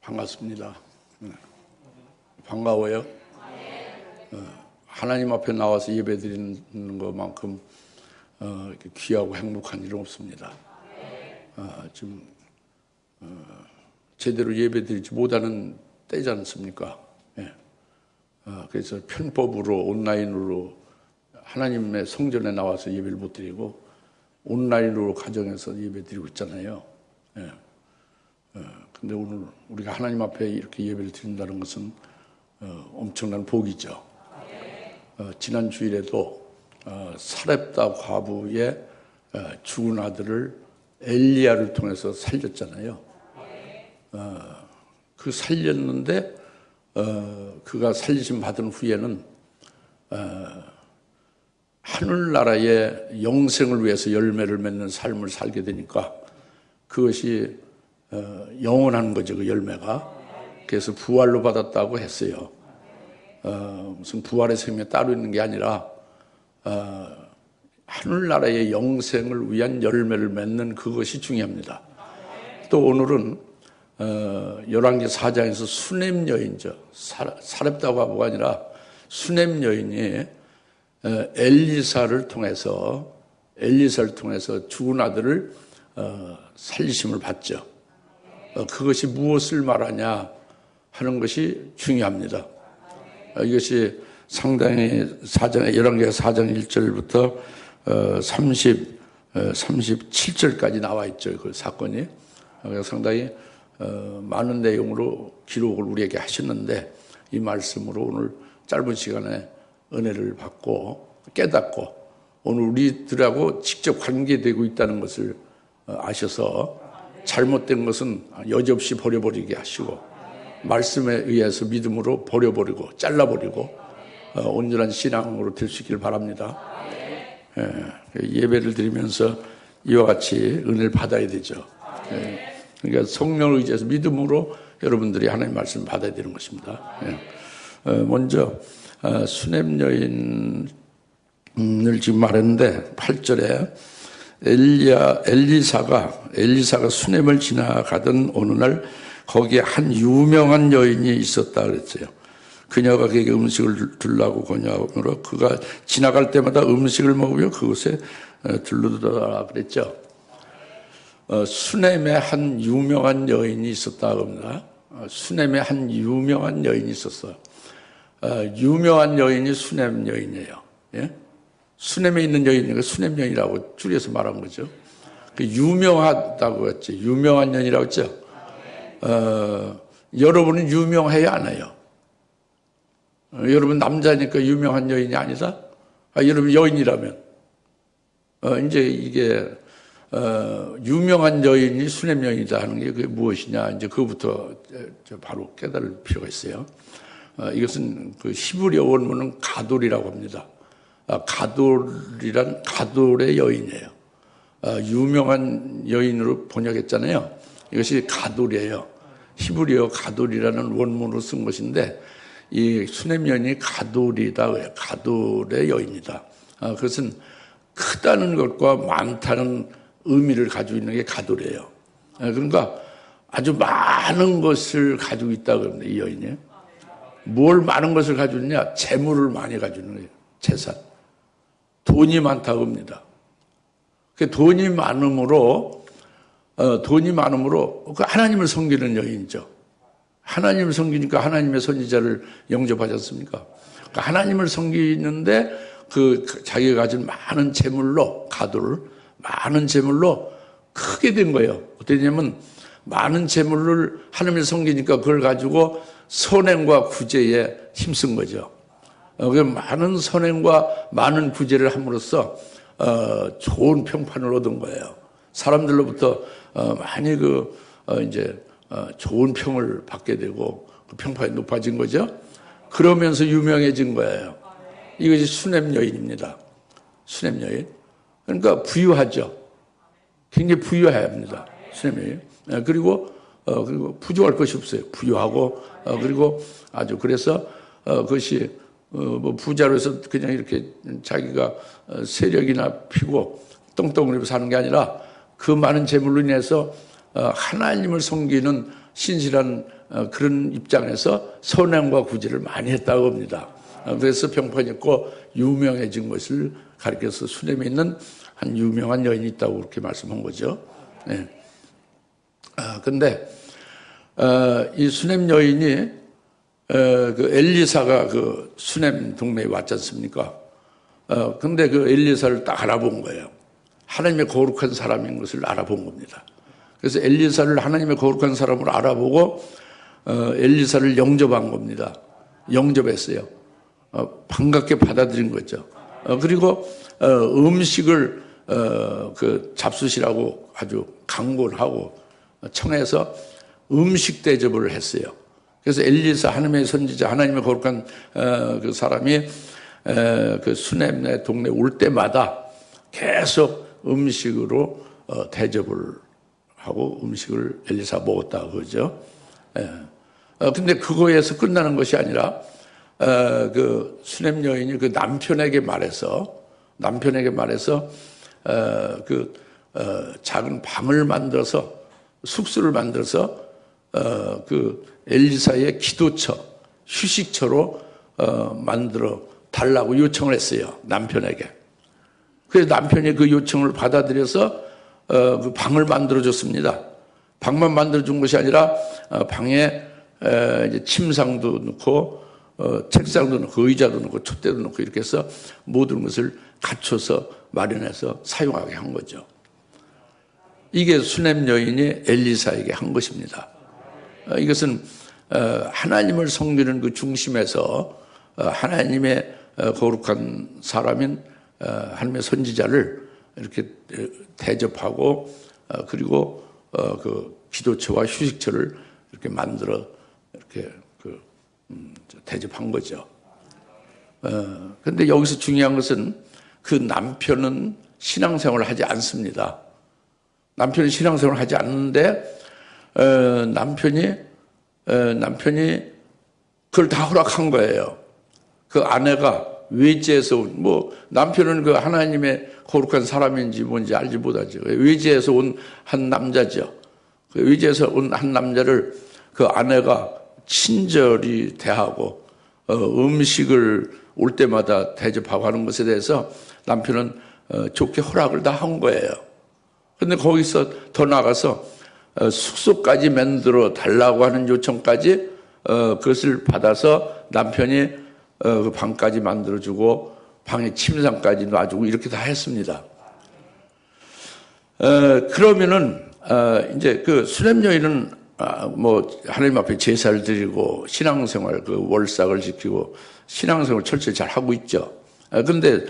반갑습니다. 반가워요. 하나님 앞에 나와서 예배 드리는 것만큼 이렇게 귀하고 행복한 일은 없습니다. 지금 제대로 예배 드리지 못하는 때지 않습니까? 그래서 편법으로 온라인으로 하나님의 성전에 나와서 예배를 못 드리고 온라인으로 가정에서 예배 드리고 있잖아요. 근데 오늘 우리가 하나님 앞에 이렇게 예배를 드린다는 것은 엄청난 복이죠. 지난 주일에도 사렙다 과부의 죽은 아들을 엘리야를 통해서 살렸잖아요. 그 살렸는데 그가 살리심 받은 후에는 하늘나라의 영생을 위해서 열매를 맺는 삶을 살게 되니까 그것이 영원한 거죠, 그 열매가. 그래서 부활로 받았다고 했어요. 무슨 부활의 생명이 따로 있는 게 아니라 하늘나라의 영생을 위한 열매를 맺는 그것이 중요합니다. 또 오늘은 열왕기 4장에서 수넴 여인이죠. 사렙다 과부가 아니라 수넴 여인이 엘리사를 통해서 죽은 아들을 살리심을 받죠. 그것이 무엇을 말하냐 하는 것이 중요합니다. 이것이 상당히 열왕기가 4장 1절부터 37절까지 나와 있죠. 그 사건이. 상당히 많은 내용으로 기록을 우리에게 하셨는데 이 말씀으로 오늘 짧은 시간에 은혜를 받고 깨닫고 오늘 우리들하고 직접 관계되고 있다는 것을 아셔서 잘못된 것은 여지없이 버려버리게 하시고 말씀에 의해서 믿음으로 버려버리고 잘라버리고 온전한 신앙으로 될 수 있기를 바랍니다. 예배를 드리면서 이와 같이 은혜를 받아야 되죠. 그러니까 성령을 의지해서 믿음으로 여러분들이 하나님의 말씀을 받아야 되는 것입니다. 먼저 수넴 여인을 지금 말했는데 8절에 엘리사가 수넴을 지나가던 어느 날 거기에 한 유명한 여인이 있었다 그랬어요. 그녀가 그에게 음식을 주려고 권유하므로 그가 지나갈 때마다 음식을 먹으며 그곳에 들르더라 그랬죠. 수넴에 한 유명한 여인이 있었다 합니다. 수넴에 한 유명한 여인이 있었어요. 유명한 여인이 수넴 여인이에요. 수넴에 있는 여인이니까 수넴 여인이라고 줄여서 말한 거죠. 유명하다고 했죠. 유명한 여인이라고 했죠. 여러분은 유명해야 안 해요. 여러분 남자니까 유명한 여인이 아니다? 여러분 여인이라면 이제 이게 유명한 여인이 수넴 여인이다 하는 게 그게 무엇이냐 이제 그거부터 바로 깨달을 필요가 있어요. 이것은 그 히브리어 원문은 가돌이라고 합니다. 가돌의 여인이에요. 유명한 여인으로 번역했잖아요. 이것이 가돌이에요. 히브리어 가돌이라는 원문으로 쓴 것인데 이 수넴 여인이 가돌이다. 가돌의 여인이다. 그것은 크다는 것과 많다는 의미를 가지고 있는 게 가돌이에요. 그러니까 아주 많은 것을 가지고 있다고 합니다. 이 여인이. 뭘 많은 것을 가지고 있냐? 재물을 많이 가지고 있는 거예요. 재산. 돈이 많다고 합니다. 돈이 많음으로 하나님을 섬기는 여인이죠. 하나님을 섬기니까 하나님의 선지자를 영접하지 않습니까? 그러니까 하나님을 섬기는데 자기가 가진 많은 재물로 많은 재물로 크게 된 거예요. 어떠냐면 많은 재물을 하나님을 섬기니까 그걸 가지고 선행과 구제에 힘쓴 거죠. 많은 선행과 많은 구제를 함으로써 좋은 평판을 얻은 거예요. 사람들로부터 많이 좋은 평을 받게 되고 그 평판이 높아진 거죠. 그러면서 유명해진 거예요. 이것이 수넴 여인입니다. 수넴 여인. 그러니까 부유하죠. 굉장히 부유해야 합니다. 수넴 여인. 그리고 부족할 것이 없어요. 부유하고 그리고 아주 그래서 그것이 부자로서 그냥 이렇게 자기가 세력이나 피고 똥똥으로 사는 게 아니라 그 많은 재물로 인해서 하나님을 섬기는 신실한 그런 입장에서 선행과 구제를 많이 했다고 합니다. 그래서 병판이 있고 유명해진 것을 가리켜서 수냄에 있는 한 유명한 여인이 있다고 그렇게 말씀한 거죠. 네. 근데 이 수냄 여인이 그 엘리사가 그 수냄 동네에 왔지 않습니까? 근데 그 엘리사를 딱 알아본 거예요. 하나님의 거룩한 사람인 것을 알아본 겁니다. 그래서 엘리사를 하나님의 거룩한 사람으로 알아보고 엘리사를 영접한 겁니다. 영접했어요. 반갑게 받아들인 거죠. 그리고 음식을 그 잡수시라고 아주 강권을 하고 청해서 음식 대접을 했어요. 그래서 엘리사 하나님의 선지자 하나님의 거룩한 그 사람이 그 수넴의 동네 올 때마다 계속 음식으로 대접을 하고 음식을 엘리사 먹었다 그러죠. 근데 그거에서 끝나는 것이 아니라 그 수넴 여인이 그 남편에게 말해서 그 작은 방을 만들어서 숙소를 만들어서 그 엘리사의 기도처, 휴식처로 만들어 달라고 요청을 했어요. 남편에게. 그래서 남편이 그 요청을 받아들여서 그 방을 만들어줬습니다. 방만 만들어준 것이 아니라 방에 이제 침상도 넣고 책상도 넣고 의자도 넣고 촛대도 넣고 이렇게 해서 모든 것을 갖춰서 마련해서 사용하게 한 거죠. 이게 수넴 여인이 엘리사에게 한 것입니다. 이것은 하나님을 섬기는 그 중심에서 하나님의 거룩한 사람인 하나님의 선지자를 이렇게 대접하고 그리고 그 기도처와 휴식처를 이렇게 만들어 이렇게 대접한 거죠. 그런데 여기서 중요한 것은 그 남편은 신앙생활을 하지 않습니다. 남편은 신앙생활을 하지 않는데 남편이 그걸 다 허락한 거예요. 그 아내가 외지에서 온, 남편은 그 하나님의 거룩한 사람인지 뭔지 알지 못하죠. 외지에서 온 한 남자죠. 그 외지에서 온 한 남자를 그 아내가 친절히 대하고 음식을 올 때마다 대접하고 하는 것에 대해서 남편은 좋게 허락을 다 한 거예요. 그런데 거기서 더 나가서 숙소까지 만들어 달라고 하는 요청까지 그것을 받아서 남편이 그 방까지 만들어주고 방에 침상까지 놔주고 이렇게 다 했습니다. 그러면은 이제 그 수넴 여인은 하나님 앞에 제사를 드리고 신앙생활 그 월삭을 지키고 신앙생활 철저히 잘 하고 있죠. 그런데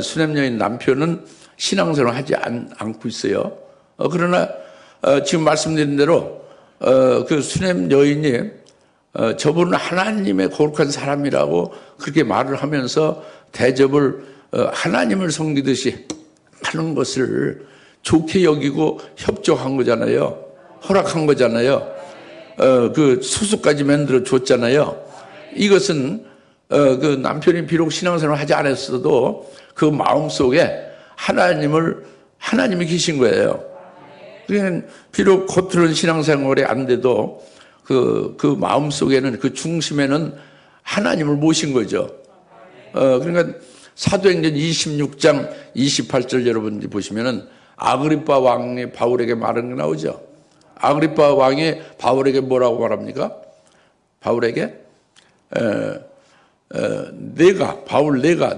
수넴 여인 남편은 신앙생활을 하지 않고 있어요. 그러나 지금 말씀드린 대로 그 수넴 여인이 저분은 하나님의 거룩한 사람이라고 그렇게 말을 하면서 대접을 하나님을 섬기듯이 하는 것을 좋게 여기고 협조한 거잖아요. 허락한 거잖아요. 그 숙소까지 만들어 줬잖아요. 이것은 그 남편이 비록 신앙생활을 하지 않았어도 그 마음속에 하나님이 계신 거예요. 그러니까 비록 겉으로는 신앙생활이 안 돼도 그 마음속에는 그 중심에는 하나님을 모신 거죠. 그러니까 사도행전 26장 28절 여러분들이 보시면은 아그리빠 왕이 바울에게 말하는 게 나오죠. 아그리빠 왕이 바울에게 뭐라고 말합니까? 바울에게 내가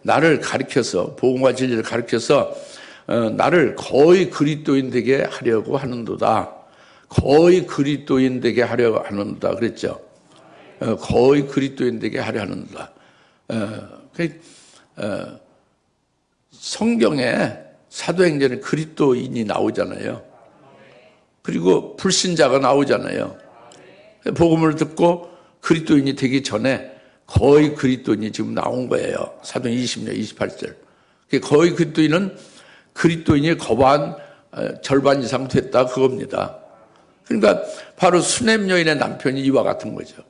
나를 가리켜서 복음과 진리를 가리켜서 나를 거의 그리스도인 되게 하려고 하는도다. 거의 그리스도인 되게 하려고 하는도다 그랬죠. 거의 그리스도인 되게 하려 하는도다. 성경에 사도행전에 그리스도인이 나오잖아요. 그리고 불신자가 나오잖아요. 복음을 듣고 그리스도인이 되기 전에 거의 그리스도인이 지금 나온 거예요. 사도행 20년 28절. 거의 그리스도인이 거반 절반 이상 됐다 그겁니다. 그러니까 바로 수넴 여인의 남편이 이와 같은 거죠.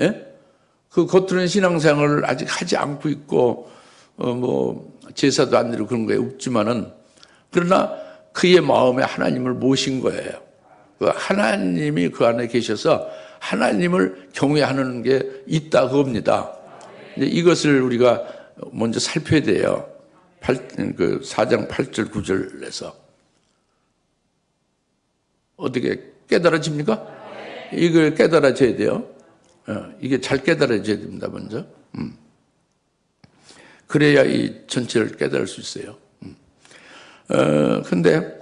예? 그 겉으로는 신앙생활을 아직 하지 않고 있고 제사도 안 드리고 그런 거에 없지만은 그러나 그의 마음에 하나님을 모신 거예요. 그 하나님이 그 안에 계셔서 하나님을 경외하는 게 있다 그겁니다. 이것을 우리가 먼저 살펴야 돼요. 4장 8절 9절에서 어떻게 깨달아집니까? 이걸 깨달아져야 돼요. 이게 잘 깨달아져야 됩니다. 먼저. 그래야 이 전체를 깨달을 수 있어요. 근데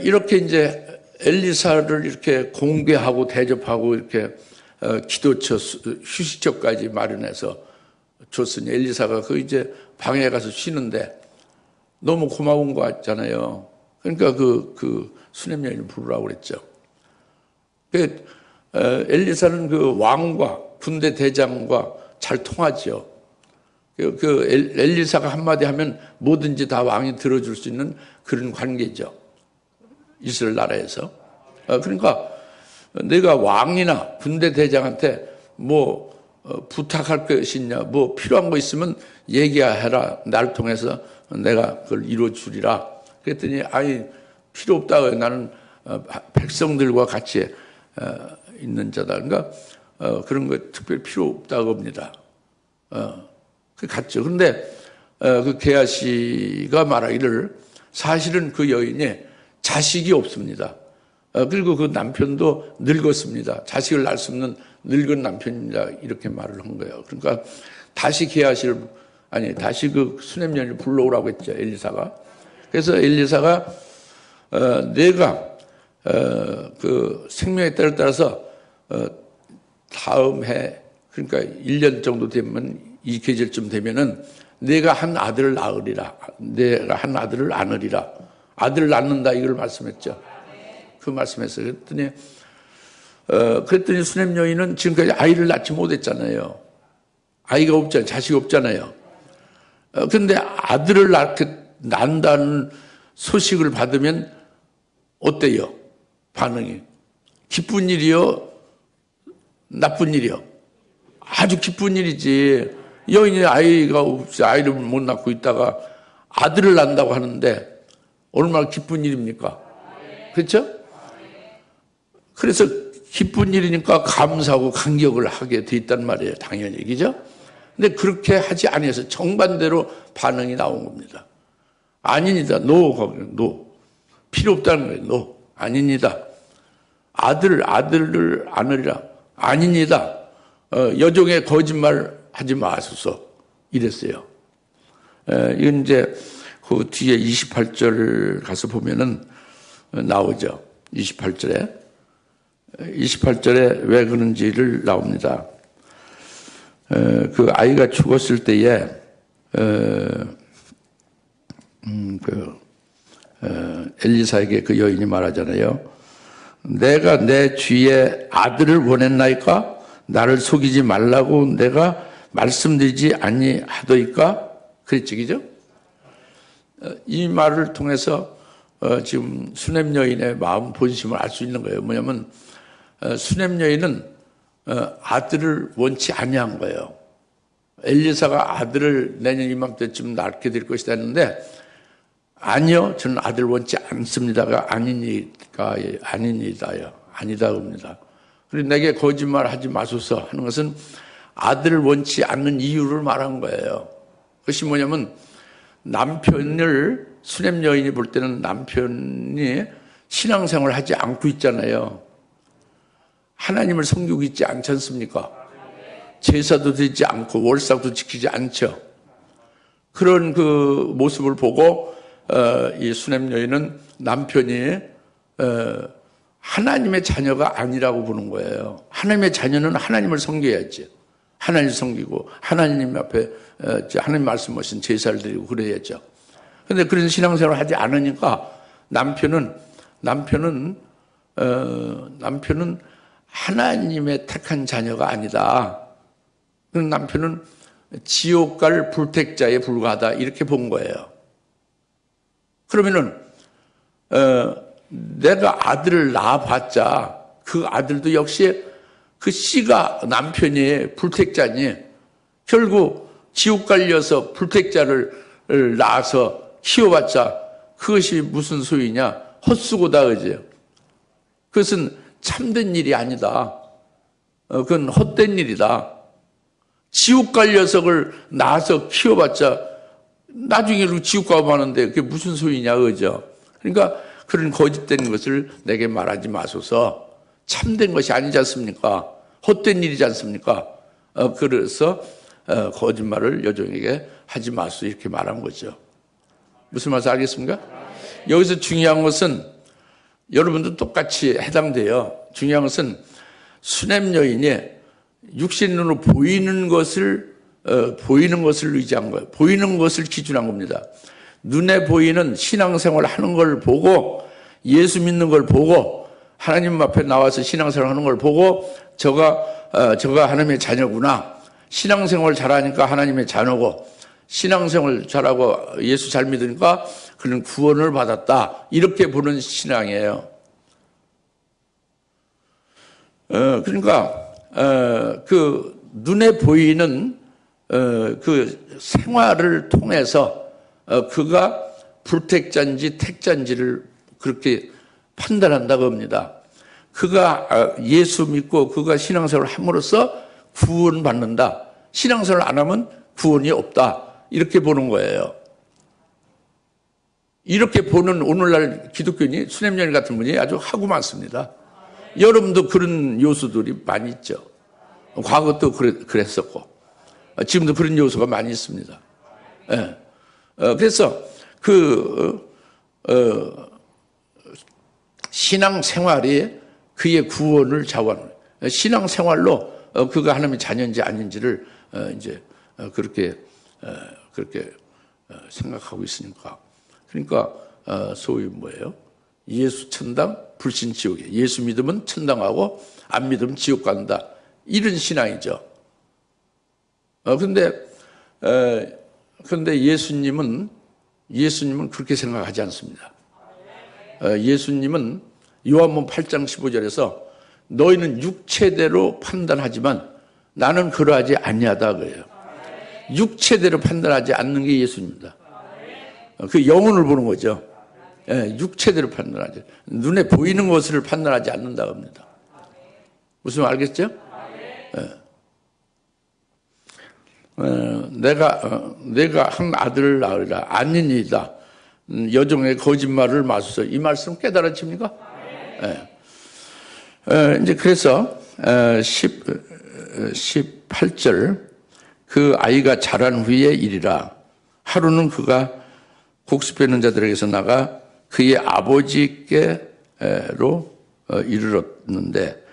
이렇게 이제 엘리사를 이렇게 공개하고 대접하고 이렇게 기도처, 휴식처까지 마련해서 줬으니 엘리사가 그 이제 방에 가서 쉬는데 너무 고마운 거 같잖아요. 그러니까 그 수냄 여인을 부르라고 그랬죠. 엘리사는 그 왕과 군대 대장과 잘 통하죠. 엘리사가 한마디 하면 뭐든지 다 왕이 들어줄 수 있는 그런 관계죠. 이스라엘 나라에서. 그러니까 내가 왕이나 군대 대장한테 뭐 부탁할 것이 있냐, 뭐 필요한 거 있으면 얘기해라. 나를 통해서 내가 그걸 이루어주리라. 그랬더니 아니 필요 없다고요. 나는 백성들과 같이 있는 자다. 그러니까 그런 거 특별히 필요 없다고 합니다. 그 갔죠. 그런데 그 게하시가 말하기를 사실은 그 여인이 자식이 없습니다. 그리고 그 남편도 늙었습니다. 자식을 낳을 수 없는 늙은 남편입니다. 이렇게 말을 한 거예요. 그러니까 다시 다시 그 수냄 여인을 불러오라고 했죠. 엘리사가. 그래서 엘리사가 내가 그 생명의 때를 따라서 다음 해 그러니까 1년 정도 되면 이 계절쯤 되면은 내가 한 아들을 낳으리라. 내가 한 아들을 안으리라. 아들을 낳는다 이걸 말씀했죠. 그 말씀했어요. 그랬더니 수냄 여인은 지금까지 아이를 낳지 못했잖아요. 아이가 없잖아요. 자식이 없잖아요. 그런데 아들을 낳는다는 소식을 받으면 어때요? 반응이. 기쁜 일이요? 나쁜 일이요? 아주 기쁜 일이지. 여인이 아이가 없이 아이를 못 낳고 있다가 아들을 낳는다고 하는데 얼마나 기쁜 일입니까? 그렇죠? 그래서 기쁜 일이니까 감사하고 감격을 하게 돼 있단 말이에요. 당연히. 그죠? 근데 그렇게 하지 아니해서 정반대로 반응이 나온 겁니다. 아닙니다. 노. 필요 없다는 거예요. 노. 아닙니다. 아들을 안으리라. 아닙니다. 여종의 거짓말 하지 마소서. 이랬어요. 이건 이제 그 뒤에 28절 가서 보면은 나오죠. 28절에 왜 그런지를 나옵니다. 그 아이가 죽었을 때에 엘리사에게 그 여인이 말하잖아요. 내가 내 주의 아들을 원했나이까? 나를 속이지 말라고 내가 말씀드리지 아니하더이까? 그랬지, 그죠? 이 말을 통해서 지금 수냄 여인의 마음 본심을 알 수 있는 거예요. 뭐냐면 수냄 여인은 아들을 원치 아니한 거예요. 엘리사가 아들을 내년 이맘때쯤 낳게 될 것이다 했는데 아니요, 저는 아들 원치 않습니다가 아니니다요. 아니다 겁니다. 그리고 내게 거짓말 하지 마소서 하는 것은 아들을 원치 않는 이유를 말한 거예요. 그것이 뭐냐면 남편을 수냄 여인이 볼 때는 남편이 신앙생활을 하지 않고 있잖아요. 하나님을 섬기고 있지 않지 않습니까? 제사도 드리지 않고 월삭도 지키지 않죠. 그런 그 모습을 보고 이 수냄 여인은 남편이 하나님의 자녀가 아니라고 보는 거예요. 하나님의 자녀는 하나님을 섬겨야지. 하나님을 섬기고 하나님 앞에 하나님 말씀하신 제사를 드리고 그래야죠. 그런데 그런 신앙생활을 하지 않으니까 남편은 하나님의 택한 자녀가 아니다. 남편은 지옥 갈 불택자에 불과하다 이렇게 본 거예요. 그러면은 내가 아들을 낳아봤자 그 아들도 역시 그 씨가 남편이 불택자니 결국 지옥 갈려서 불택자를 낳아서 키워봤자 그것이 무슨 소리냐? 헛수고다, 그죠? 그것은 참된 일이 아니다. 그건 헛된 일이다. 지옥 갈 녀석을 낳아서 키워봤자 나중에 지옥 가고 마는데 그게 무슨 소리냐, 그죠? 그러니까 그런 거짓된 것을 내게 말하지 마소서. 참된 것이 아니지 않습니까? 헛된 일이지 않습니까? 그래서 거짓말을 여종에게 하지 마소서 이렇게 말한 거죠. 무슨 말인지 알겠습니까? 여기서 중요한 것은 여러분도 똑같이 해당돼요. 중요한 것은 수냄 여인이 육신으로 보이는 것을 의지한 거예요. 보이는 것을 기준한 겁니다. 눈에 보이는 신앙생활 하는 걸 보고 예수 믿는 걸 보고 하나님 앞에 나와서 신앙생활 하는 걸 보고 저가 하나님의 자녀구나. 신앙생활 잘하니까 하나님의 자녀고 신앙생활 잘하고 예수 잘 믿으니까 그는 구원을 받았다. 이렇게 보는 신앙이에요. 그러니까 그 눈에 보이는 그 생활을 통해서 그가 불택자인지 택자인지를 그렇게 판단한다고 합니다. 그가 예수 믿고 그가 신앙생활을 함으로써 구원받는다. 신앙생활을 안 하면 구원이 없다. 이렇게 보는 거예요. 이렇게 보는 오늘날 기독교인이 수냄여인 같은 분이 아주 하고 많습니다. 여러분도 그런 요소들이 많이 있죠. 과거도 그랬었고 지금도 그런 요소가 많이 있습니다. 예. 그래서 신앙생활이 그의 구원을 좌우하는 거예요. 신앙생활로 그가 하나님의 자녀인지 아닌지를 이제 그렇게 생각하고 있으니까. 그러니까 소위 뭐예요? 예수 천당, 불신 지옥에. 예수 믿으면 천당하고 안 믿으면 지옥 간다. 이런 신앙이죠. 그런데 예수님은 그렇게 생각하지 않습니다. 예수님은 요한복음 8장 15절에서 너희는 육체대로 판단하지만 나는 그러하지 아니하다 그래요. 육체대로 판단하지 않는 게 예수입니다. 그 영혼을 보는 거죠. 육체대로 판단하지. 눈에 보이는 것을 판단하지 않는다고 합니다. 무슨 말 알겠죠? 내가 한 아들을 낳으리라. 아니니이다. 여종의 거짓말을 마소서. 이 말씀 깨달아집니까? 이제 그래서 18절 그 아이가 자란 후에 일이라. 하루는 그가 곡수 베는 자들에게서 나가 그의 아버지께로 이르렀는데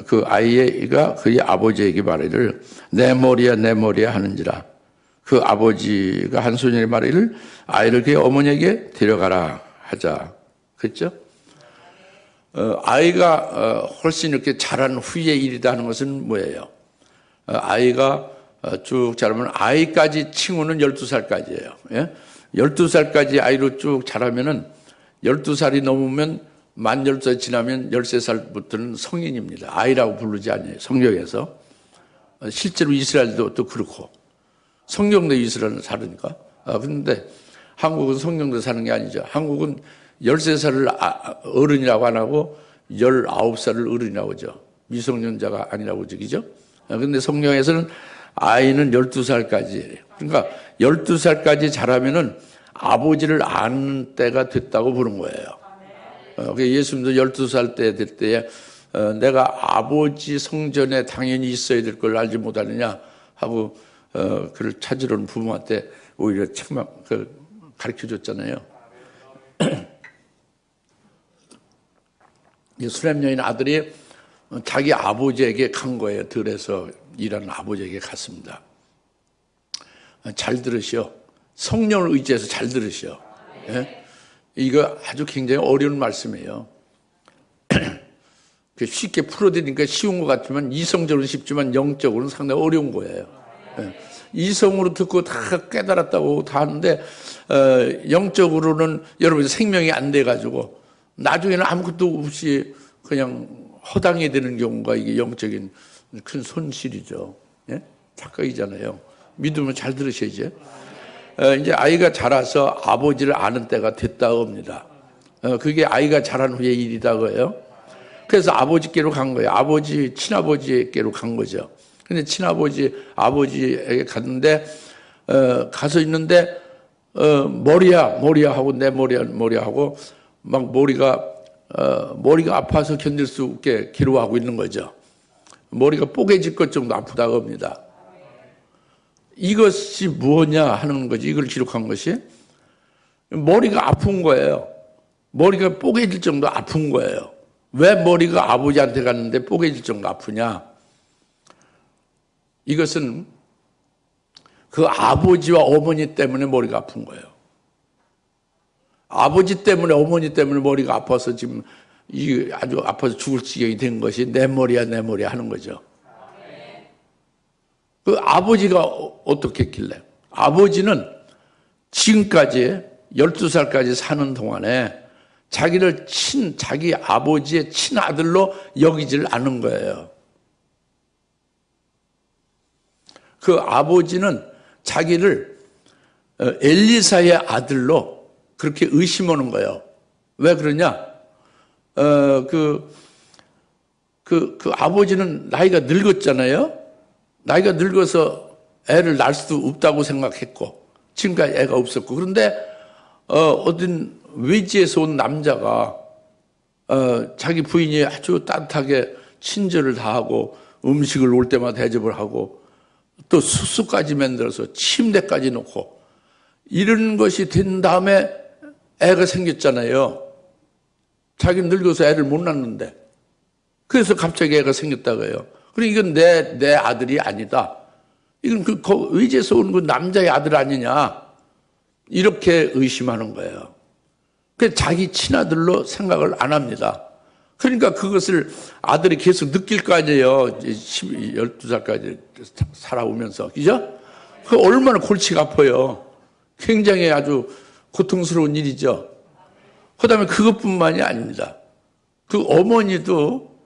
그 아이가 그의 아버지에게 말하기를 내 머리야 하는지라. 그 아버지가 한 소년이 말하기를 아이를 그의 어머니에게 데려가라 하자. 그렇죠? 아이가 훨씬 이렇게 자란 후의 일이다 하는 것은 뭐예요? 아이가 쭉 자라면 아이까지 칭호는 12살까지예요. 예? 12살까지 아이로 쭉 자라면은 12살이 넘으면 만 12살 지나면 13살부터는 성인입니다. 아이라고 부르지 않아요. 성경에서. 실제로 이스라엘도 또 그렇고. 성경도 이스라엘은 사르니까. 그런데 한국은 성경도 사는 게 아니죠. 한국은 13살을 어른이라고 안 하고 19살을 어른이라고 하죠. 미성년자가 아니라고 저기죠. 그런데 성경에서는 아이는 12살까지. 그러니까 12살까지 자라면은 아버지를 아는 때가 됐다고 부른 거예요. 예수님도 12살 때 될 때에 내가 아버지 성전에 당연히 있어야 될 걸 알지 못하느냐 하고 그를 찾으러 온 부모한테 오히려 가르쳐 줬잖아요. 수냄 여인 아들이 자기 아버지에게 간 거예요. 들에서 일하는 아버지에게 갔습니다. 잘 들으시오. 성령을 의지해서 잘 들으시오. 예? 이거 아주 굉장히 어려운 말씀이에요. 쉽게 풀어드리니까 쉬운 것 같지만 이성적으로 쉽지만 영적으로는 상당히 어려운 거예요. 예. 이성으로 듣고 다 깨달았다고 다 하는데 영적으로는 여러분 생명이 안 돼가지고 나중에는 아무것도 없이 그냥 허당이 되는 경우가 이게 영적인 큰 손실이죠. 예? 착각이잖아요. 믿으면 잘 들으셔야지. 이제 아이가 자라서 아버지를 아는 때가 됐다고 합니다. 그게 아이가 자란 후의 일이라고 해요. 그래서 아버지께로 간 거예요. 친아버지께로 간 거죠. 근데 아버지에게 갔는데, 가서 있는데, 머리야 하고, 내 머리야 하고, 막 머리가 아파서 견딜 수 없게 기로하고 있는 거죠. 머리가 뽀개질 것 정도 아프다고 합니다. 이것이 무엇냐 하는 거지. 이걸 기록한 것이. 머리가 아픈 거예요. 머리가 뽀개질 정도 아픈 거예요. 왜 머리가 아버지한테 갔는데 뽀개질 정도 아프냐? 이것은 그 아버지와 어머니 때문에 머리가 아픈 거예요. 아버지 때문에 어머니 때문에 머리가 아파서 지금 아주 아파서 죽을 지경이 된 것이 내 머리야 하는 거죠. 그 아버지가 어떻게 했길래? 아버지는 지금까지 12살까지 사는 동안에 자기를 자기 아버지의 친아들로 여기질 않은 거예요. 그 아버지는 자기를 엘리사의 아들로 그렇게 의심하는 거예요. 왜 그러냐? 그 아버지는 나이가 늙었잖아요. 나이가 늙어서 애를 낳을 수도 없다고 생각했고, 지금까지 애가 없었고, 그런데, 어떤 외지에서 온 남자가, 자기 부인이 아주 따뜻하게 친절을 다하고, 음식을 올 때마다 대접을 하고, 또 숙소까지 만들어서 침대까지 놓고, 이런 것이 된 다음에 애가 생겼잖아요. 자기는 늙어서 애를 못 낳는데. 그래서 갑자기 애가 생겼다고 해요. 그러니까 이건 내 아들이 아니다. 이건 그 외지에서 온 그 남자의 아들 아니냐. 이렇게 의심하는 거예요. 그래서 자기 친아들로 생각을 안 합니다. 그러니까 그것을 아들이 계속 느낄 거 아니에요. 12살까지 살아오면서. 그죠? 그 얼마나 골치가 아파요. 굉장히 아주 고통스러운 일이죠. 그 다음에 그것뿐만이 아닙니다. 그 어머니도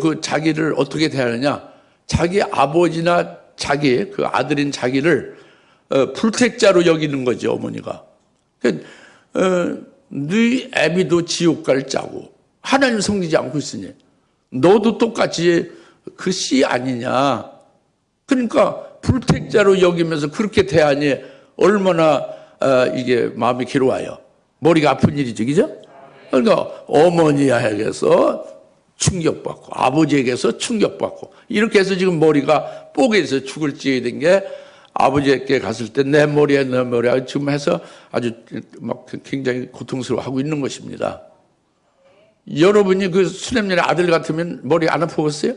그 자기를 어떻게 대하느냐. 자기 아버지나 그 아들인 자기를 불택자로 여기는 거죠, 어머니가. 그러니까, 네 애비도 지옥 갈 짜고 하나님 섬기지 않고 있으니 너도 똑같이 그 씨 아니냐. 그러니까 불택자로 여기면서 그렇게 대하니 얼마나 이게 마음이 괴로워요. 머리가 아픈 일이죠, 그죠? 그러니까 어머니에게서 충격받고 아버지에게서 충격받고 이렇게 해서 지금 머리가 뽀개서 죽을 지경이 된 게 아버지에게 갔을 때 내 머리야 지금 해서 아주 막 굉장히 고통스러워하고 있는 것입니다. 여러분이 그 수냄년의 아들 같으면 머리 안 아프겠어요?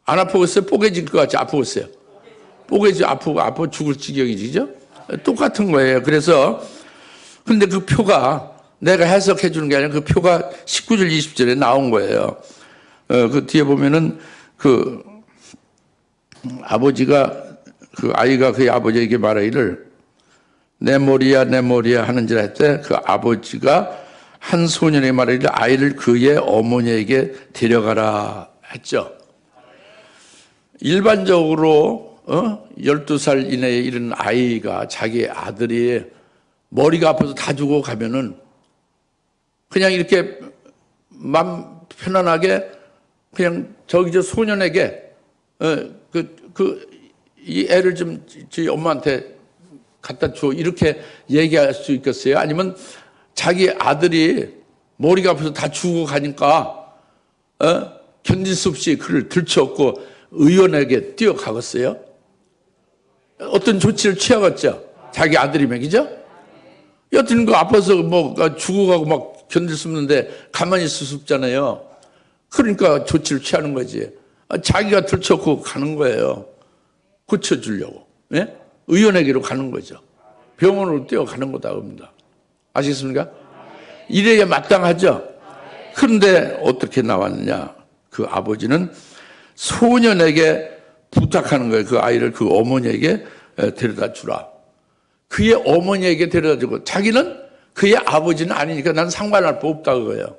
안 아프겠어요? 뽀개질 것 같이 아프겠어요? 뽀개지 아파 죽을 지경이지, 그죠? 똑같은 거예요. 그래서 근데 그 표가 내가 해석해 주는 게 아니라 그 표가 19절 20절에 나온 거예요. 그 뒤에 보면은 그 아버지가 그 아이가 그의 아버지에게 말하기를 내 머리야 하는지라 했대. 그 아버지가 한 소년에게 말하기를 아이를 그의 어머니에게 데려가라 했죠. 일반적으로 12살 이내에 이른 아이가 자기 아들이 머리가 아파서 다 죽어 가면은 그냥 이렇게 마음 편안하게 그냥 저 소년에게 이 애를 좀 저희 엄마한테 갖다 줘 이렇게 얘기할 수 있겠어요? 아니면 자기 아들이 머리가 아파서 다 죽어 가니까 견딜 수 없이 그를 들쳐업고 의원에게 뛰어가겠어요? 어떤 조치를 취하겠죠? 자기 아들이면, 그죠? 여튼 그 아파서 뭐 죽어가고 막 견딜 수 없는데 가만히 있을 수 없잖아요. 그러니까 조치를 취하는 거지. 자기가 들쳐고 가는 거예요. 고쳐주려고. 예? 의원에게로 가는 거죠. 병원으로 뛰어가는 거다 합니다. 아시겠습니까? 이래야 마땅하죠? 그런데 어떻게 나왔느냐? 그 아버지는 소년에게 부탁하는 거예요. 그 아이를 그 어머니에게 데려다 주라. 그의 어머니에게 데려다 주고 자기는 그의 아버지는 아니니까 난 상관할 바 없다 그거예요.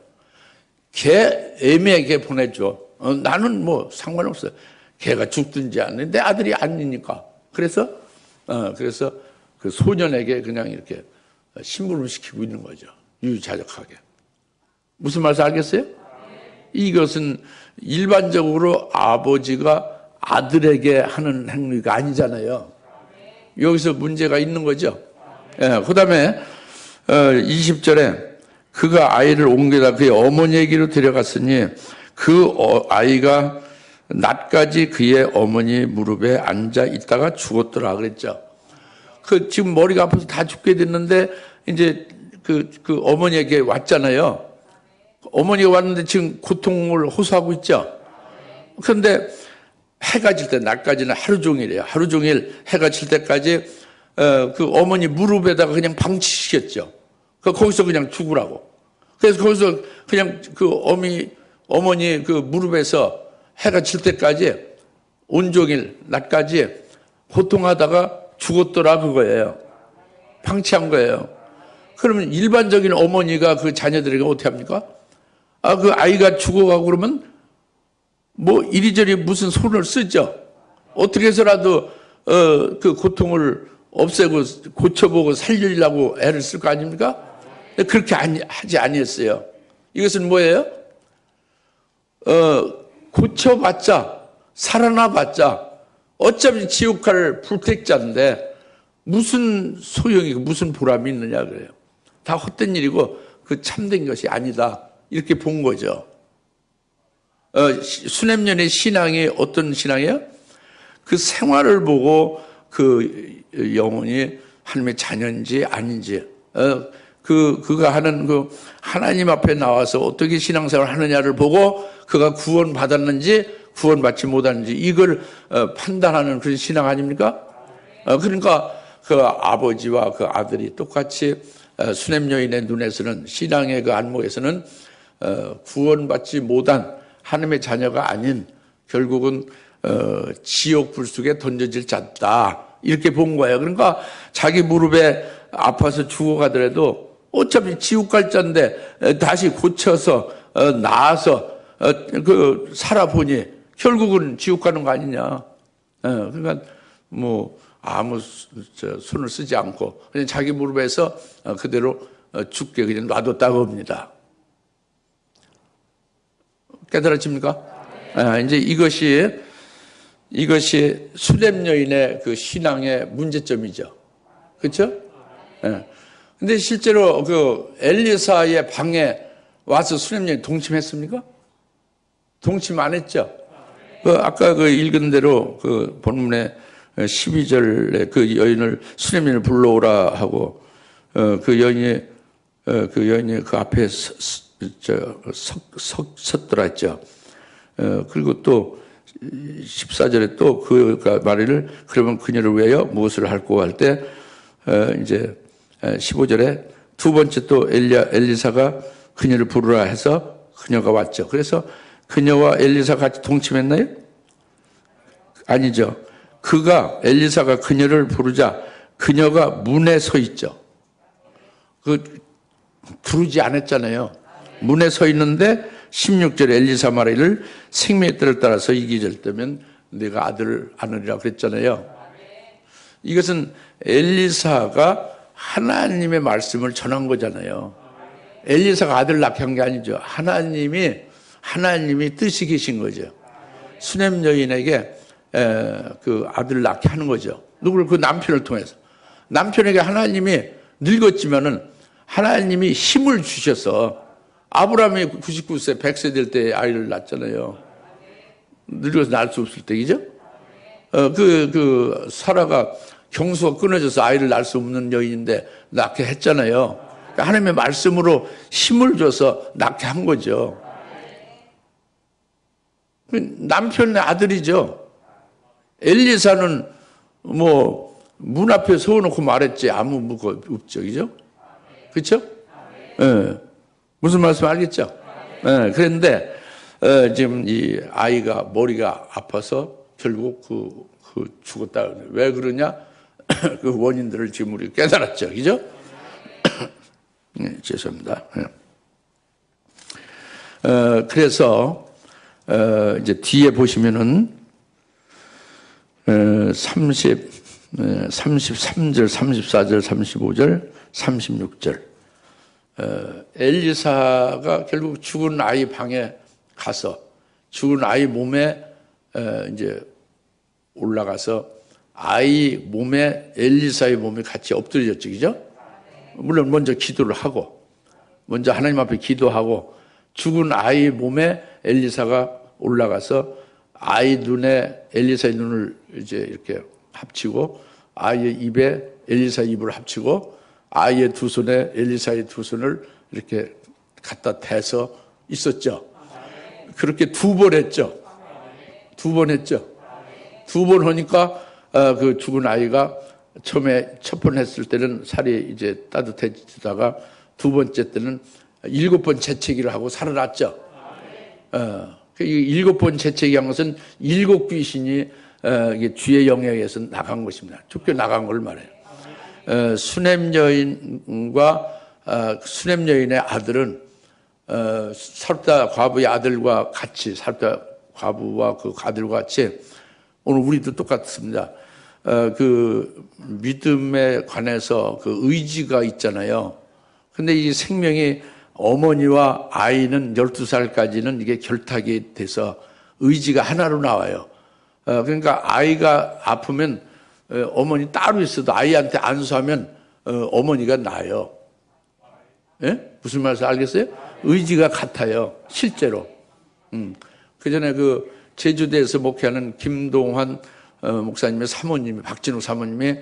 걔 애미에게 보내줘. 나는 뭐 상관없어요. 걔가 죽든지 않는 내 아들이 아니니까. 그래서 그 소년에게 그냥 이렇게 심부름시키고 있는 거죠. 유유자적하게. 무슨 말인지 알겠어요? 이것은 일반적으로 아버지가 아들에게 하는 행위가 아니잖아요. 여기서 문제가 있는 거죠. 예, 그 다음에 20절에 그가 아이를 옮겨다 그의 어머니에게로 데려갔으니 그 아이가 낮까지 그의 어머니 무릎에 앉아 있다가 죽었더라 그랬죠. 지금 머리가 아파서 다 죽게 됐는데 이제 그 어머니에게 왔잖아요. 어머니가 왔는데 지금 고통을 호소하고 있죠. 그런데 해가 질 때, 낮까지는 하루 종일이에요. 하루 종일 해가 질 때까지 그 어머니 무릎에다가 그냥 방치시켰죠. 거기서 그냥 죽으라고. 그래서 거기서 그냥 그 어머니 그 무릎에서 해가 질 때까지 온종일 낮까지 고통하다가 죽었더라 그거예요. 방치한 거예요. 그러면 일반적인 어머니가 그 자녀들에게 어떻게 합니까? 그 아이가 죽어가고 그러면 뭐 이리저리 무슨 손을 쓰죠. 어떻게 해서라도 그 고통을 없애고 고쳐보고 살리려고 애를 쓸 거 아닙니까? 그렇게 하지 아니했어요. 이것은 뭐예요? 고쳐봤자 살아나봤자 어차피 지옥 갈 불택자인데 무슨 소용이 무슨 보람이 있느냐 그래요. 다 헛된 일이고 그 참된 것이 아니다. 이렇게 본 거죠. 수냄년의 신앙이 어떤 신앙이에요? 그 생활을 보고 그 영혼이 하나님의 자녀인지 아닌지, 그가 하는 그 하나님 앞에 나와서 어떻게 신앙생활을 하느냐를 보고 그가 구원받았는지 구원받지 못하는지 이걸 판단하는 그런 신앙 아닙니까? 그러니까 그 아버지와 그 아들이 똑같이 수냄 여인의 눈에서는 신앙의 그 안목에서는 구원받지 못한 하나님의 자녀가 아닌 결국은 지옥 불 속에 던져질 자다 이렇게 본 거예요. 그러니까 자기 무릎에 아파서 죽어가더라도 어차피 지옥 갈 자인데 다시 고쳐서 나아서 그 살아보니 결국은 지옥 가는 거 아니냐. 그러니까 뭐 아무 손을 쓰지 않고 그냥 자기 무릎에서 그대로 죽게 그냥 놔뒀다고 합니다. 깨달아집니까? 이제 이것이 수냄 여인의 그 신앙의 문제점이죠. 그렇죠? 근데 실제로 그 엘리사의 방에 와서 수냄 여인 동침했습니까? 동침 안 했죠? 아까 그 읽은 대로 그 본문에 12절에 그 여인을 수냄 여인을 불러오라 하고 그 여인이 그 앞에 섰더라 했죠. 그리고 또 14절에 또 그가 말을 그러면 그녀를 위하여 무엇을 할고 할 때 이제 15절에 두 번째 또 엘리사가 그녀를 부르라 해서 그녀가 왔죠. 그래서 그녀와 엘리사 같이 동침했나요? 아니죠. 엘리사가 그녀를 부르자 그녀가 문에 서 있죠. 부르지 않았잖아요. 문에 서 있는데 16절에 엘리사 말하기를 생명의 뜰을 따라서 이기절 때면 내가 아들을 안으리라 그랬잖아요. 이것은 엘리사가 하나님의 말씀을 전한 거잖아요. 엘리사가 아들을 낳게 한 게 아니죠. 하나님이 뜻이 계신 거죠. 수냄 여인에게 그 아들을 낳게 하는 거죠. 누구를? 그 남편을 통해서. 남편에게 하나님이 늙었지만은 하나님이 힘을 주셔서 아브라함이 99세, 100세 될 때 아이를 낳잖아요. 늙어서 낳을 수 없을 때이죠. 사라가 경수가 끊어져서 아이를 낳을 수 없는 여인인데 낳게 했잖아요. 하나님의 말씀으로 힘을 줘서 낳게 한 거죠. 남편의 아들이죠. 엘리사는 뭐 문 앞에 서놓고 말했지 아무 무거 없죠, 그죠? 그렇죠? 무슨 말씀 알겠죠? 그런데 지금 이 아이가 머리가 아파서 결국 죽었다. 왜 그러냐? 그 원인들을 지금 우리 깨달았죠, 그죠? 죄송합니다. 그래서 이제 뒤에 보시면은 33절, 34절, 35절, 36절. 엘리사가 결국 죽은 아이 방에 가서 죽은 아이 몸에 이제 올라가서 아이 몸에 엘리사의 몸이 같이 엎드려졌죠, 그죠? 물론 먼저 기도를 하고, 먼저 하나님 앞에 기도하고, 죽은 아이 몸에 엘리사가 올라가서 아이 눈에 엘리사의 눈을 이제 이렇게 합치고, 아이의 입에 엘리사의 입을 합치고, 아이의 두 손에 엘리사의 두 손을 이렇게 갖다 대서 있었죠. 그렇게 두 번 했죠. 두 번 했죠. 두 번 하니까 그 죽은 아이가 처음에 첫 번 했을 때는 살이 이제 따뜻해지다가 두 번째 때는 7번 재채기를 하고 살아났죠. 이 7번 재채기한 것은 7 귀신이 주의 영역에서 나간 것입니다. 쫓겨 나간 걸 말해요. 수냄 여인과 수냄 여인의 아들은 사렙다 과부의 아들과 같이, 사렙다 과부와 그 아들과 같이, 오늘 우리도 똑같습니다. 그 믿음에 관해서 그 의지가 있잖아요. 근데 이 생명이 어머니와 아이는 12살까지는 이게 결탁이 돼서 의지가 하나로 나와요. 그러니까 아이가 아프면 어머니 따로 있어도 아이한테 안수하면 어머니가 나아요. 예? 무슨 말인지 알겠어요? 의지가 같아요. 실제로. 그 전에 그 제주도에서 목회하는 김동환 목사님의 사모님이, 박진욱 사모님이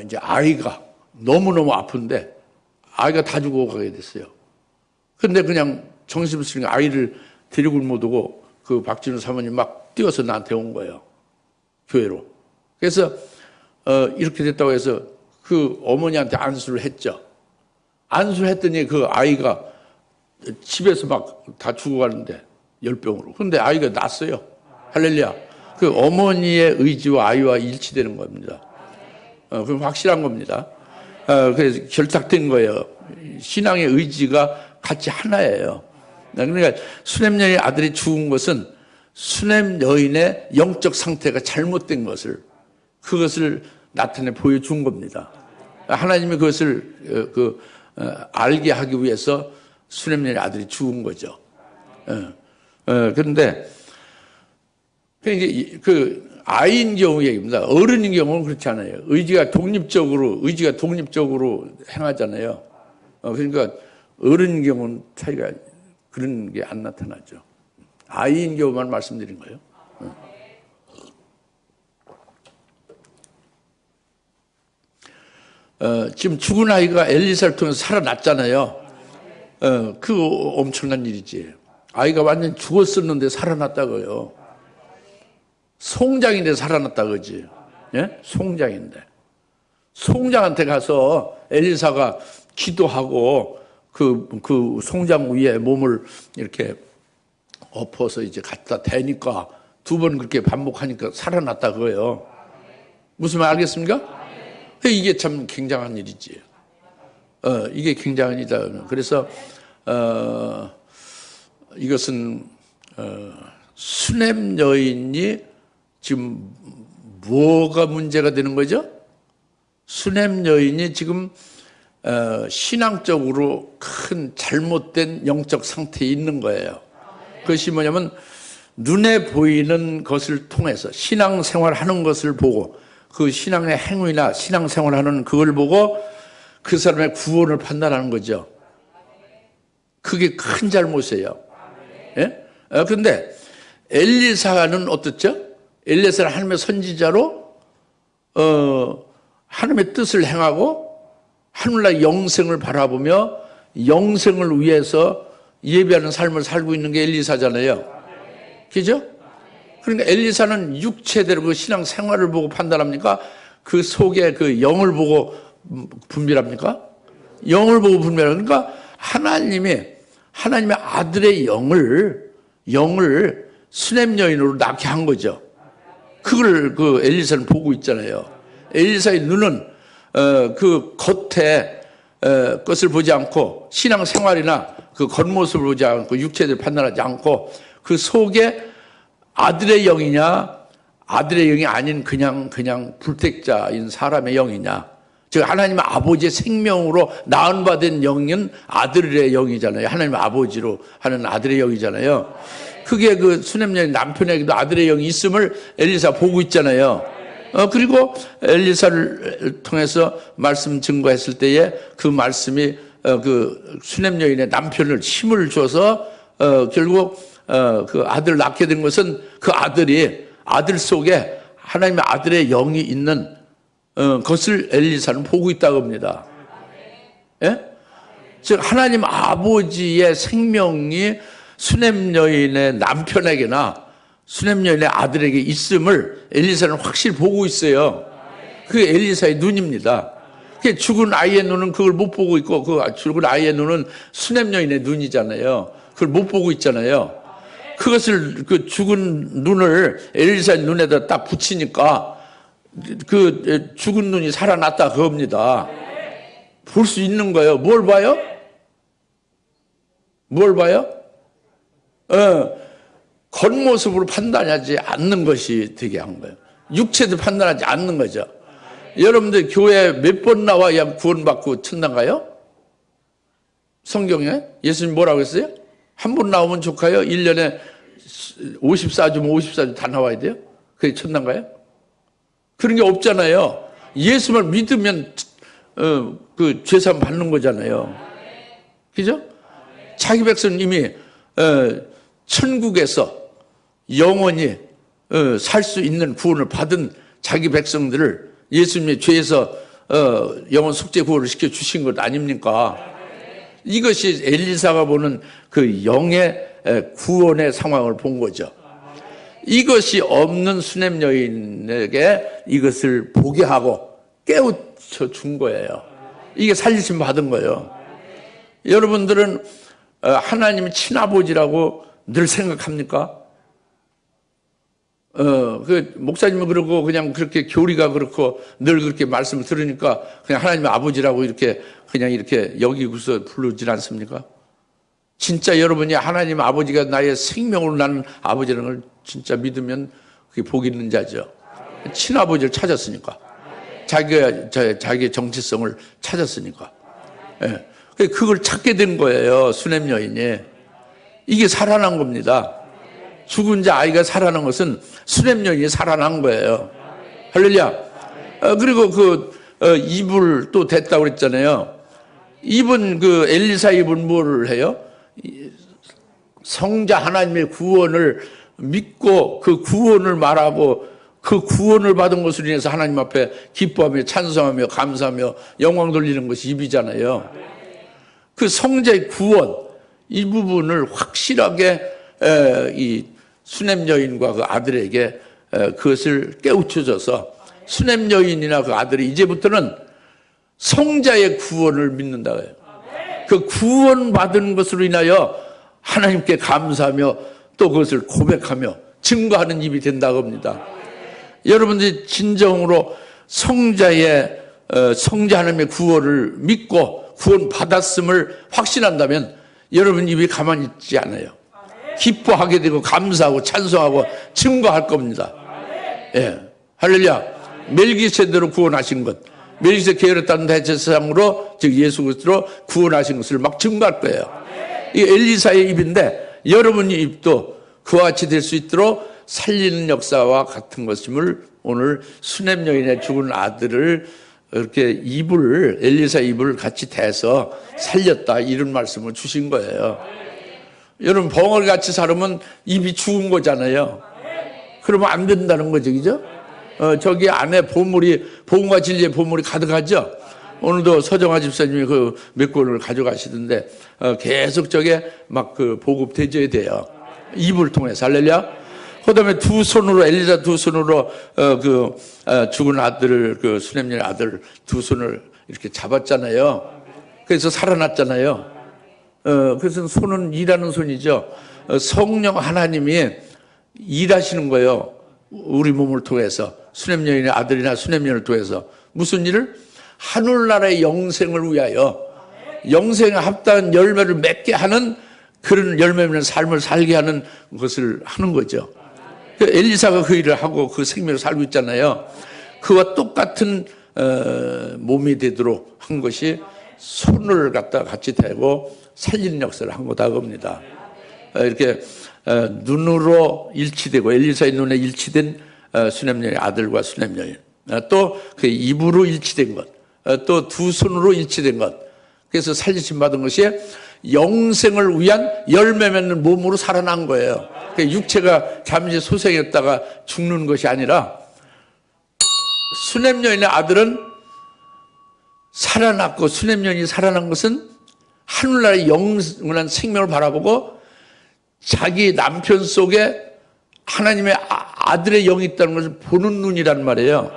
이제 아이가 너무너무 아픈데 아이가 다 죽어가게 됐어요. 근데 그냥 정신없이 아이를 데리고 못 오고 그 박진욱 사모님 막 뛰어서 나한테 온 거예요. 교회로. 그래서 이렇게 됐다고 해서 그 어머니한테 안수를 했죠. 안수를 했더니 그 아이가 집에서 막 다 죽어가는데 열병으로. 근데 아이가 났어요. 할렐루야. 그 어머니의 의지와 아이와 일치되는 겁니다. 그럼 확실한 겁니다. 그래서 결탁된 거예요. 신앙의 의지가 같이 하나예요. 그러니까 수냄 여인의 아들이 죽은 것은 수냄 여인의 영적 상태가 잘못된 것을, 그것을 나타내 보여준 겁니다. 하나님이 그것을 알게 하기 위해서 수냄 여인의 아들이 죽은 거죠. 그런데 그 아이인 경우 얘기입니다. 어른인 경우는 그렇지 않아요. 의지가 독립적으로 행하잖아요. 그러니까 어른인 경우는 차이가 그런 게 안 나타나죠. 아이인 경우만 말씀드린 거예요. 지금 죽은 아이가 엘리사를 통해서 살아났잖아요. 그 엄청난 일이지. 아이가 완전 죽었었는데 살아났다고요. 송장인데 살아났다 그러지. 예? 송장인데. 송장한테 가서 엘리사가 기도하고 그 송장 위에 몸을 이렇게 엎어서 이제 갖다 대니까 두 번 그렇게 반복하니까 살아났다 그거예요. 무슨 말 알겠습니까? 이게 참 굉장한 일이지. 이게 굉장한 일이다. 그래서 이것은 수냄 여인이 지금 뭐가 문제가 되는 거죠? 수냄 여인이 지금 신앙적으로 큰 잘못된 영적 상태에 있는 거예요. 그것이 뭐냐면 눈에 보이는 것을 통해서 신앙생활하는 것을 보고 그 신앙의 행위나 신앙생활하는 그걸 보고 그 사람의 구원을 판단하는 거죠. 그게 큰 잘못이에요. 예? 그런데 엘리사는 어떻죠? 엘리사는 하나님의 선지자로 하나님의 뜻을 행하고 하늘나라 영생을 바라보며 영생을 위해서 예배하는 삶을 살고 있는 게 엘리사잖아요. 그죠? 그러니까 엘리사는 육체대로 그 신앙 생활을 보고 판단합니까? 그 속에 그 영을 보고 분별합니까? 영을 보고 분별합니까? 그러니까 하나님의 아들의 영을 수냄 여인으로 낳게 한 거죠. 그걸 그 엘리사는 보고 있잖아요. 엘리사의 눈은 그 겉에 것을 보지 않고 신앙 생활이나 그 겉모습을 보지 않고 육체를 판단하지 않고 그 속에 아들의 영이냐 아들의 영이 아닌 그냥 불택자인 사람의 영이냐. 즉 하나님 아버지의 생명으로 낳은받은 영은 아들의 영이잖아요. 하나님 아버지로 하는 아들의 영이잖아요. 그게 그 수냄녀의 남편에게도 아들의 영이 있음을 엘리사 보고 있잖아요. 그리고 엘리사를 통해서 말씀 증거했을 때에 그 말씀이 그 수냄 여인의 남편을 힘을 줘서 결국 그 아들을 낳게 된 것은 그 아들 속에 하나님의 아들의 영이 있는 것을 엘리사는 보고 있다고 합니다. 예? 즉 하나님 아버지의 생명이 수냄 여인의 남편에게나 수냄 여인의 아들에게 있음을 엘리사는 확실히 보고 있어요. 그게 엘리사의 눈입니다. 죽은 아이의 눈은 그걸 못 보고 있고 그 죽은 아이의 눈은 수냄 여인의 눈이잖아요. 그걸 못 보고 있잖아요. 그것을 그 죽은 눈을 엘리사의 눈에다 딱 붙이니까 그 죽은 눈이 살아났다 그겁니다. 볼 수 있는 거예요. 뭘 봐요? 뭘 봐요? 겉모습으로 판단하지 않는 것이 되게 한 거예요. 육체도 판단하지 않는 거죠. 여러분들 교회 몇 번 나와야 구원받고 천당 가요? 성경에 예수님 뭐라고 했어요? 한 번 나오면 좋아요? 1년에 54주면 54주 다 나와야 돼요? 그게 천당 가요? 그런 게 없잖아요. 예수를 믿으면 그 죄사함 받는 거잖아요. 그죠? 자기 백성 이미 천국에서 영원히 살 수 있는 구원을 받은 자기 백성들을 예수님의 죄에서 영원 속죄 구원을 시켜주신 것 아닙니까? 이것이 엘리사가 보는 그 영의 구원의 상황을 본 거죠. 이것이 없는 수냄 여인에게 이것을 보게 하고 깨우쳐 준 거예요. 이게 살리심 받은 거예요. 여러분들은 하나님이 친아버지라고 늘 생각합니까? 그 목사님은 그러고 그냥 그렇게 교리가 그렇고 늘 그렇게 말씀을 들으니까 그냥 하나님의 아버지라고 이렇게 그냥 이렇게 여기고서 부르질 않습니까? 진짜 여러분이 하나님 아버지가 나의 생명으로 나는 아버지라는 걸 진짜 믿으면 그게 복 있는 자죠. 친아버지를 찾았으니까. 자기의 정체성을 찾았으니까. 예. 그걸 찾게 된 거예요. 수냄 여인이. 이게 살아난 겁니다. 죽은 자 아이가 살아난 것은 수냄 여인이 살아난 거예요. 할렐루야. 그리고 그 이불 또 됐다고 그랬잖아요. 입은 그 엘리사 입은 뭐를 해요? 성자 하나님의 구원을 믿고 그 구원을 말하고 그 구원을 받은 것으로 인해서 하나님 앞에 기뻐하며 찬송하며 감사하며 영광 돌리는 것이 입이잖아요. 그 성자의 구원 이 부분을 확실하게 이 수냄 여인과 그 아들에게 그것을 깨우쳐줘서 수냄 여인이나 그 아들이 이제부터는 성자의 구원을 믿는다. 그 구원받은 것으로 인하여 하나님께 감사하며 또 그것을 고백하며 증거하는 입이 된다고 합니다. 여러분들이 진정으로 성자 하나님의 구원을 믿고 구원받았음을 확신한다면 여러분 입이 가만히 있지 않아요. 기뻐하게 되고 감사하고 찬송하고 증거할 겁니다. 예, 할렐루야. 멜기세대로 구원하신 것, 멜기세덱 계열했다는 대제사장으로 즉 예수 그리스도로 구원하신 것을 막 증거할 거예요. 이 엘리사의 입인데 여러분의 입도 그와 같이 될 수 있도록 살리는 역사와 같은 것임을 오늘 수냄 여인의 죽은 아들을 이렇게 엘리사 입을 같이 대서 살렸다 이런 말씀을 주신 거예요. 여러분 벙어리 같이 살으면 입이 죽은 거잖아요. 그러면 안 된다는 거죠, 그죠? 저기 안에 복음과 진리의 보물이 가득하죠. 오늘도 서정아 집사님이 그 몇 권을 가져가시던데 계속 저게 막 그 보급되져야 돼요. 입을 통해서. 할렐루야. 그다음에 두 손으로 엘리사 두 손으로 죽은 아들을 그 수냄 여인의 아들 두 손을 이렇게 잡았잖아요. 그래서 살아났잖아요. 그래서 손은 일하는 손이죠. 성령 하나님이 일하시는 거예요. 우리 몸을 통해서 수냄 여인의 아들이나 수냄 여인을 통해서 무슨 일을? 하늘나라의 영생을 위하여 영생에 합당한 열매를 맺게 하는 그런 열매 맺는 삶을 살게 하는 것을 하는 거죠. 엘리사가 그 일을 하고 그 생명을 살고 있잖아요. 그와 똑같은 몸이 되도록 한 것이 손을 갖다 같이 대고 살리는 역사를 한 거다 겁니다. 이렇게 눈으로 일치되고 엘리사의 눈에 일치된 수냄 여인 아들과 수냄 여인, 또 그 입으로 일치된 것, 또 두 손으로 일치된 것, 그래서 살리심 받은 것이 영생을 위한 열매 맺는 몸으로 살아난 거예요. 육체가 잠시 소생했다가 죽는 것이 아니라 수냄 여인의 아들은 살아났고, 수냄 여인이 살아난 것은 하늘나라의 영원한 생명을 바라보고 자기 남편 속에 하나님의 아들의 영이 있다는 것을 보는 눈이란 말이에요.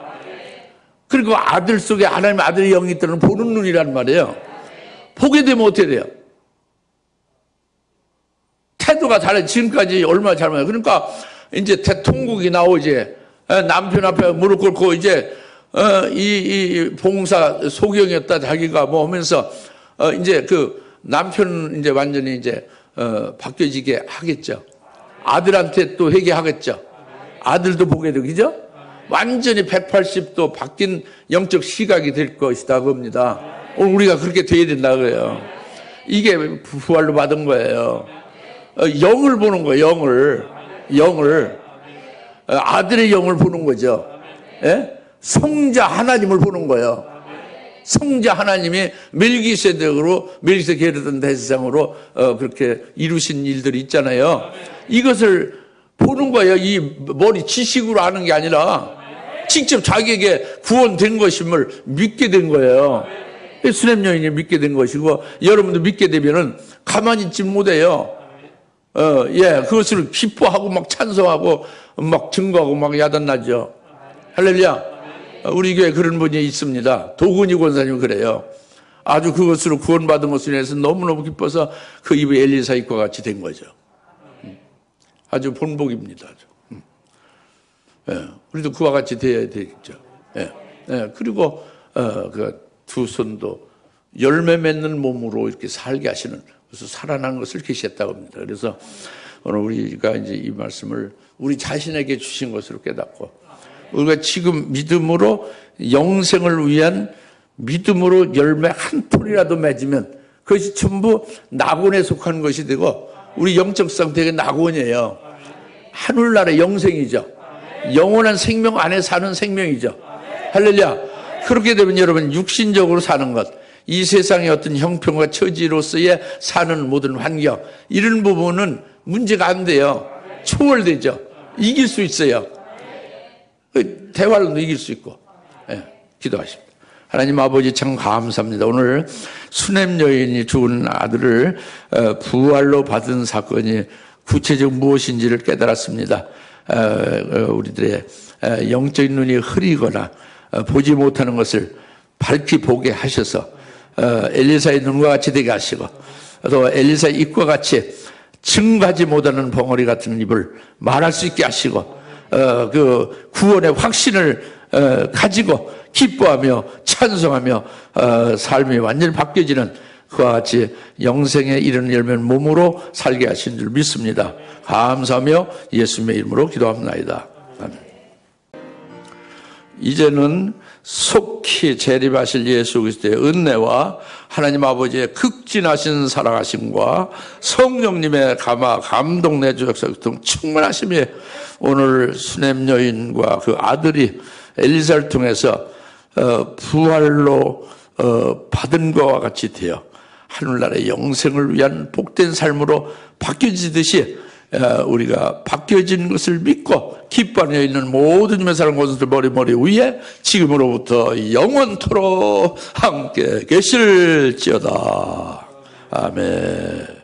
그리고 아들 속에 하나님의 아들의 영이 있다는 걸 보는 눈이란 말이에요. 보게 되면 어떻게 돼요? 태도가 달라요. 지금까지 얼마나 잘못해요. 그러니까 이제 대통국이 나오지. 남편 앞에 무릎 꿇고 이제 이 봉사 소경이었다 자기가 뭐 하면서 이제 그 남편 이제 완전히 이제 바뀌어지게 하겠죠. 아들한테 또 회개하겠죠. 아들도 보게 되고, 그죠? 완전히 180도 바뀐 영적 시각이 될 것이다 겁니다. 오늘 우리가 그렇게 돼야 된다 그래요. 이게 부활로 받은 거예요. 영을 보는 거예요. 영을 아들의 영을 보는 거죠. 예? 성자 하나님을 보는 거예요. 성자 하나님이 멜기세덱으로 게르던 대제사장으로 그렇게 이루신 일들이 있잖아요. 이것을 보는 거예요. 이 머리 지식으로 아는 게 아니라 직접 자기에게 구원된 것임을 믿게 된 거예요. 수냄 여인이 믿게 된 것이고, 여러분도 믿게 되면은 가만히 있지 못해요. 그것을 기뻐하고 막 찬송하고 막 증거하고 막 야단나죠. 할렐루야. 우리 교회에 그런 분이 있습니다. 도근이 권사님 그래요. 아주 그것으로 구원받은 것을 인해서 너무너무 기뻐서 그 입에 엘리사 입과 같이 된 거죠. 아주 본복입니다. 우리도 그와 같이 되어야 되겠죠. 그리고 그 두 손도 열매 맺는 몸으로 이렇게 살게 하시는, 그래서 살아난 것을 계시했다고 합니다. 그래서 오늘 우리가 이제 이 말씀을 우리 자신에게 주신 것으로 깨닫고, 우리가 지금 믿음으로 영생을 위한 믿음으로 열매 한 톨이라도 맺으면 그것이 전부 낙원에 속한 것이 되고, 우리 영적 상태가 낙원이에요. 하늘나라의 영생이죠. 영원한 생명 안에 사는 생명이죠. 할렐루야. 그렇게 되면 여러분 육신적으로 사는 것, 이 세상의 어떤 형편과 처지로서의 사는 모든 환경, 이런 부분은 문제가 안 돼요. 초월되죠. 이길 수 있어요. 대화로도 이길 수 있고. 기도하십니다. 하나님 아버지 참 감사합니다. 오늘 수냄 여인이 죽은 아들을 부활로 받은 사건이 구체적 무엇인지를 깨달았습니다. 우리들의 영적인 눈이 흐리거나 보지 못하는 것을 밝히 보게 하셔서 엘리사의 눈과 같이 되게 하시고, 또 엘리사의 입과 같이 증가하지 못하는 벙어리 같은 입을 말할 수 있게 하시고, 그 구원의 확신을 가지고 기뻐하며 찬송하며 삶이 완전히 바뀌어지는 그와 같이 영생에 이르는 열매는 몸으로 살게 하신 줄 믿습니다. 감사하며 예수님의 이름으로 기도합니다. 아멘. 이제는 속히 재림하실 예수 그리스도의 은혜와 하나님 아버지의 극진하신 사랑하심과 성령님의 감동 내주 역사 등 충만하심이 오늘 수냄 여인과 그 아들이 엘리사를 통해서 부활로 받은 것과 같이 되어 하늘나라의 영생을 위한 복된 삶으로 바뀌어지듯이 우리가 바뀌어진 것을 믿고 기뻐하며 있는 모든 힘의 사람 것들 머리 위에 지금으로부터 영원토록 함께 계실지어다. 아멘.